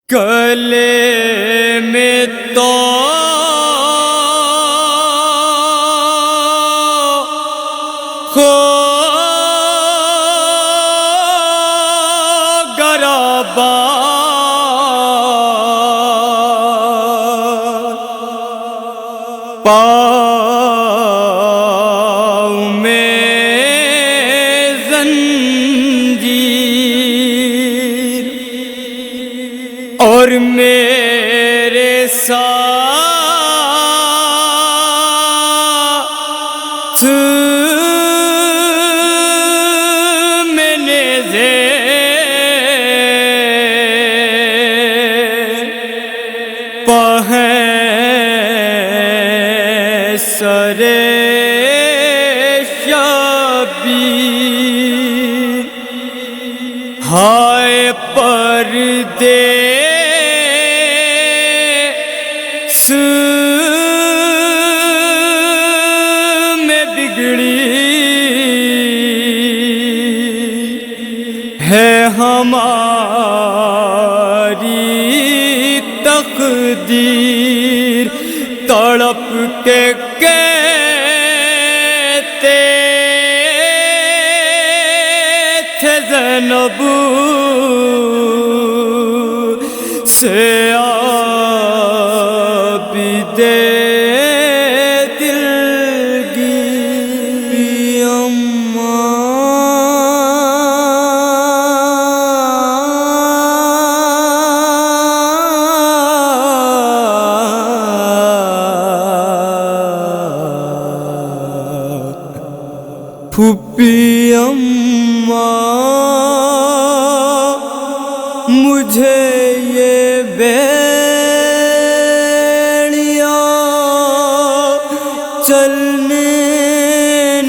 گلے میں تو ہو گرابا پاؤں میں زنجیر اور میرے ساتھ میں نیزے پہیں سرے شبیر ہائے پردیس میں بگڑی ہے ہماری تقدیر تڑپ کے کہتے تھے زینب سے عابد دلگیر پھوپھی اماں مجھے یہ بیڑیاں چلنے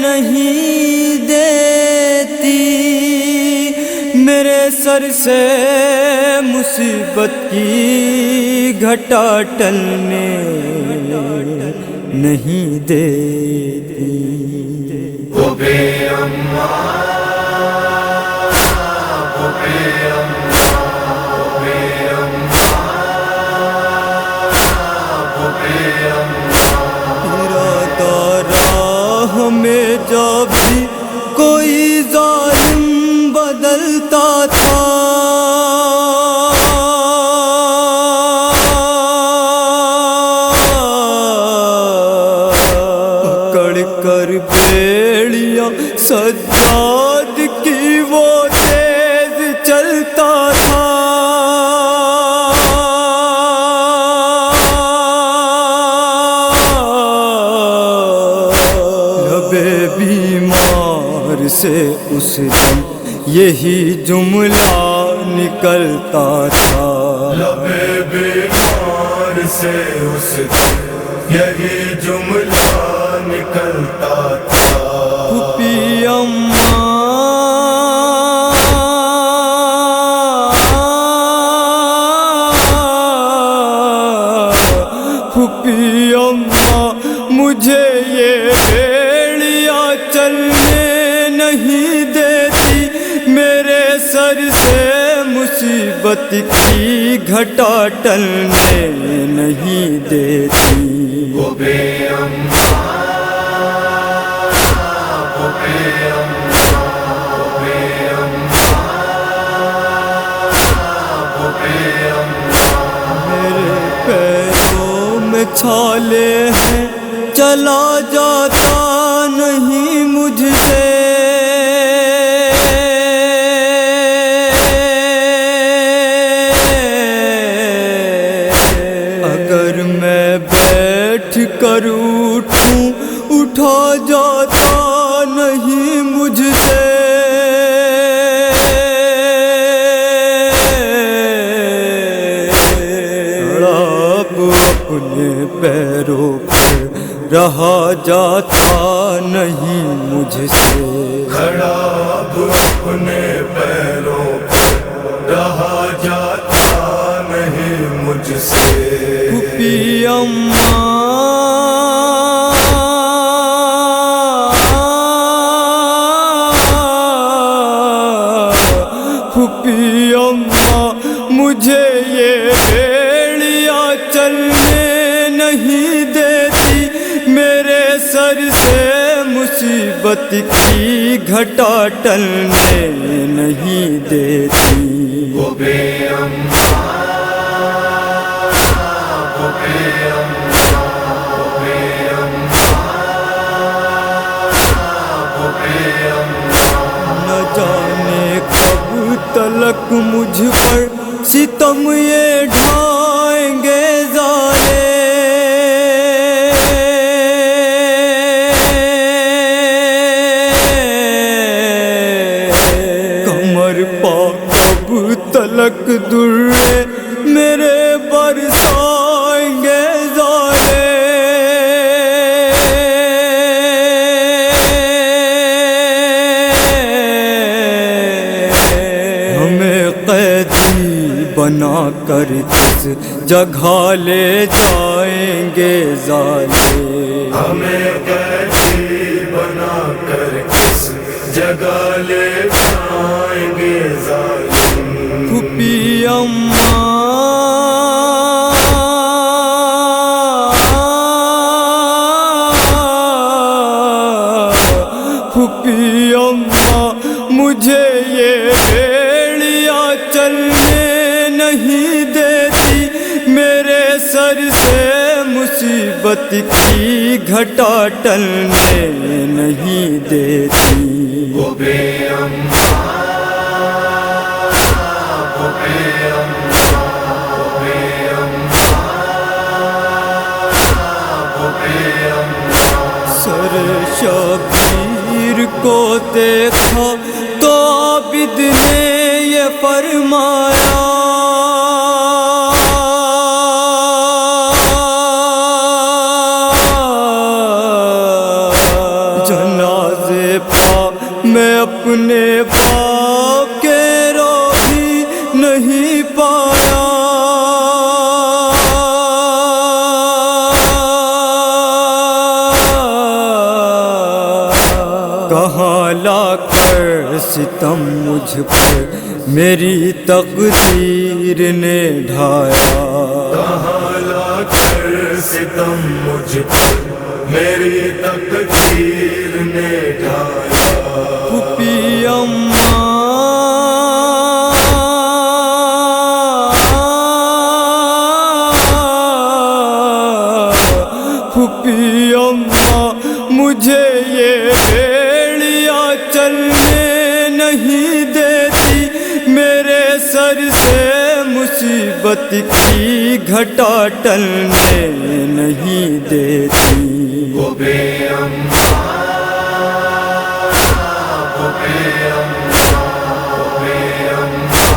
نہیں دیتی، میرے سر سے مصیبت کی گھٹا ٹلنے نہیں دیتی۔ ہمیں جب بھی کوئی ظالم بدلتا تھا، پکڑ کر بیڑیاں سجاد کی وہ تیز چلتا تھا، بیمار سے اس دن یہی جملہ نکلتا تھا، لبے بیمار سے اس دن یہی جملہ نکلتا تھا۔ پھوپھی اماں پھوپھی اماں مجھے یہ چلنے نہیں دیتی، میرے سر سے مصیبت کی گھٹا ٹلنے نہیں دیتی۔ میرے پیروں میں چھالے ہیں، چلا جاتا نہیں مجھ سے، اگر میں بیٹھ کر اٹھوں اٹھا جاتا نہیں مجھ سے، اپنے پیروں پر رہا جاتا نہیں مجھ سے، کھڑا اب اپنے پیروں پر رہا جاتا نہیں مجھ سے۔ پھوپھی اماں پھوپھی اماں مجھے یہ بیڑیاں چلنے نہیں دیتی، میرے سر سے مصیبت کی گھٹا ٹلنے نہیں دیتی۔ وہ بے اماں، وہ بے اماں، وہ بے اماں، وہ بے اماں۔ نہ جانے کب تلک مجھ پر ستم یہ ڈھائیں گے ظالم، کمر پا کب تلک درے میرے برسائیں گے ظالم۔ ہمیں قیدی بنا کر کس جگہ لے جائیں گے ظالم، ہمیں قیدی بنا کر کس جگہ لے جائیں گے ظالم۔ پھوپھی اماں، پھوپھی اماں، مجھے یہ بیڑیاں چلنے نہیں دیتی، میرے سر سے مصیبت کی گھٹا ٹلنے نہیں دیتی۔ وہ بے اماں، وہ بے اماں، وہ بے اماں، وہ بے اماں۔ سر شبیر کو دیکھا تو عابد نے یہ فرمایا، جنازے پا میں اپنے باپ کے رو بھی نہیں پایا، کہاں لا کر ستم مجھ پر میری تقدیر نے ڈھایا، کہاں لا کر ستم مجھ پر میری تقدیر نے ڈھایا۔ پھوپھی اماں، پھوپھی اماں، مجھے یہ بیڑیاں چلنے نہیں دیتی، میرے سر سے مصیبت کی گھٹا ٹلنے نہیں دیتی۔ وہ بے اماں، وہ بے اماں، وہ بے اماں،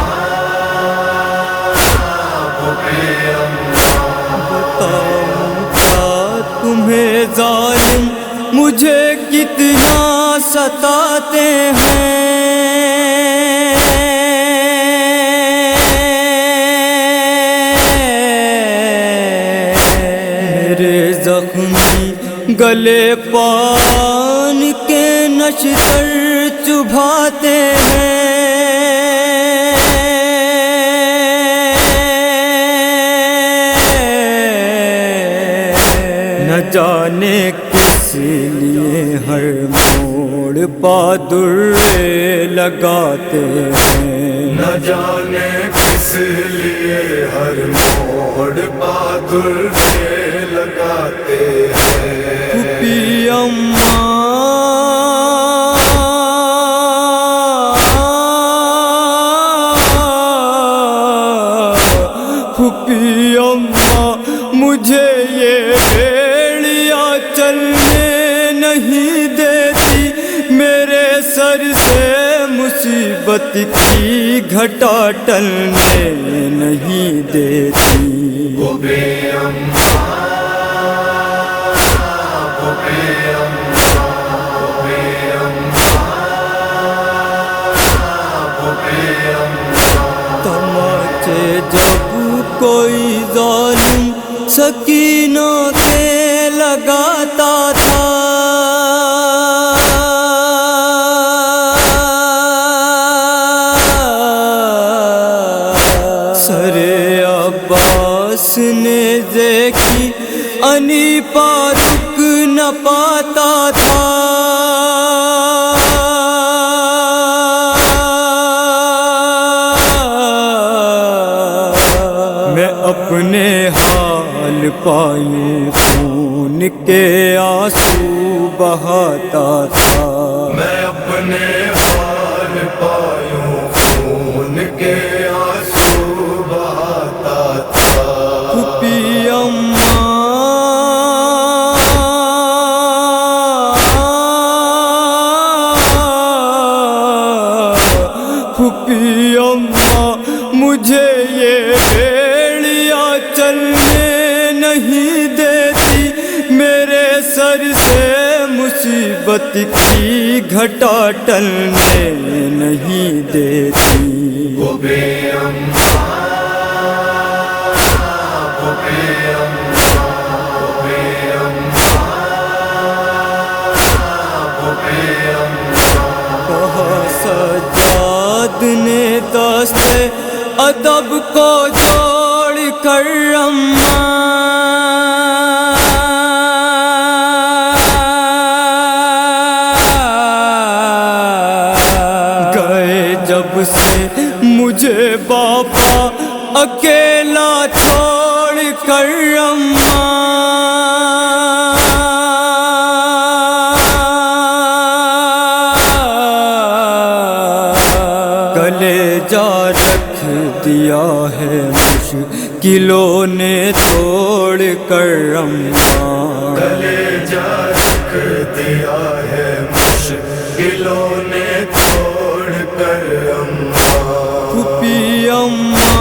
وہ بے اماں۔ بتاؤں کیا تمہیں ظالم مجھے کتنا ستاتے ہیں، میرے زخمی گلے پان کے نشتر چبھاتے ہیں، نہ جانے کس لیے ہر موڑ پا درے لگاتے ہیں، نہ جانے کس لیے ہر موڑ پا درے لگاتے ہیں۔ پھوپھی اماں، پھوپھی اماں، مجھے یہ بیڑیاں چلنے نہیں دیتی، میرے سر سے مصیبت کی گھٹا ٹلنے نہیں دیتی۔ وہ بے اماں، وہ بے اماں، وہ بے اماں، وہ بے اماں۔ تماچے جب کوئی ظالم سکینہ کے لگاتا تھا، سر حنیفہ رک نہ پاتا تھا، میں اپنے حال پایوں خون کے آنسو بہاتا تھا، میں اپنے حال پایوں خون کے آنسو بہاتا تھا، پھوپھی اماں پھوپھی اماں مجھے یہ بیڑیا چلنے نہیں دیتی، میرے سر سے مصیبت کی گھٹا ٹلنے نہیں دیتی، پھوپھی اماں، پھوپھی اماں، پھوپھی اماں، پھوپھی اماں، کہا سجاد نے دست ادب کو جوڑ کر اماں، گئے جب سے مجھے باپا اکیلا چھوڑ کر اماں، کلیجہ رکھ دیا ہے مشکلوں نے توڑ کر اماں، کلیجہ رکھ دیا ہے مشکلوں نے توڑ کر اماں، پھوپھی اماں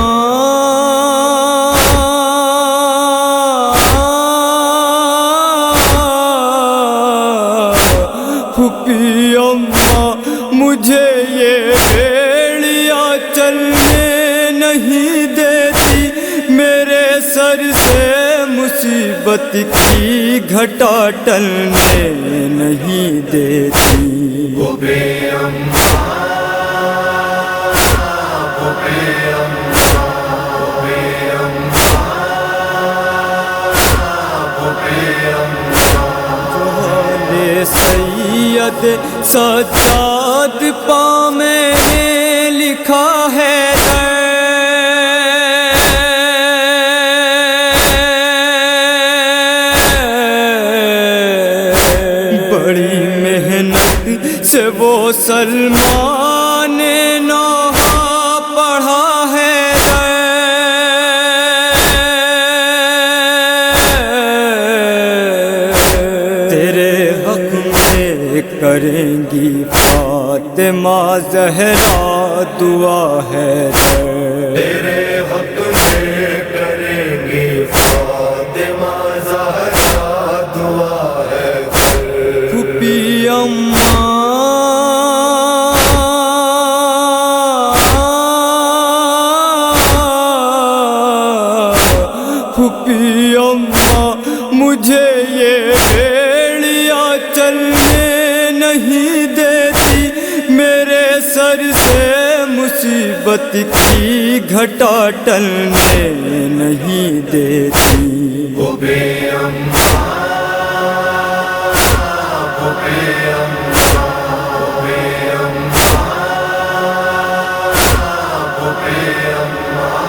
پھوپھی اماں مجھے یہ بیڑیا چلنے نہیں دیتی، میرے سر سے مصیبت کی گھٹا ٹلنے نہیں دیتی، پھوپھی اماں، پھوپھی اماں، پھوپھی اماں، پھوپھی اماں، جوہر سید سجاد پا میں نے لکھا ہے بڑی محنت سے وہ سلمان نوحہ پڑھا ہے تیرے حق میں کریں گی فاطمہ زہرا دعا ہے تیرے حق میں کریں گی فاطمہ زہرا دعا ہے، پھوپھی اماں پھوپھی اماں مجھے یہ بیڑیا چلنے نہیں دیتی، میرے سر سے مصیبت کی گھٹا ٹلنے نہیں دیتی، پھوپھی اماں، پھوپھی اماں، پھوپھی اماں، پھوپھی اماں،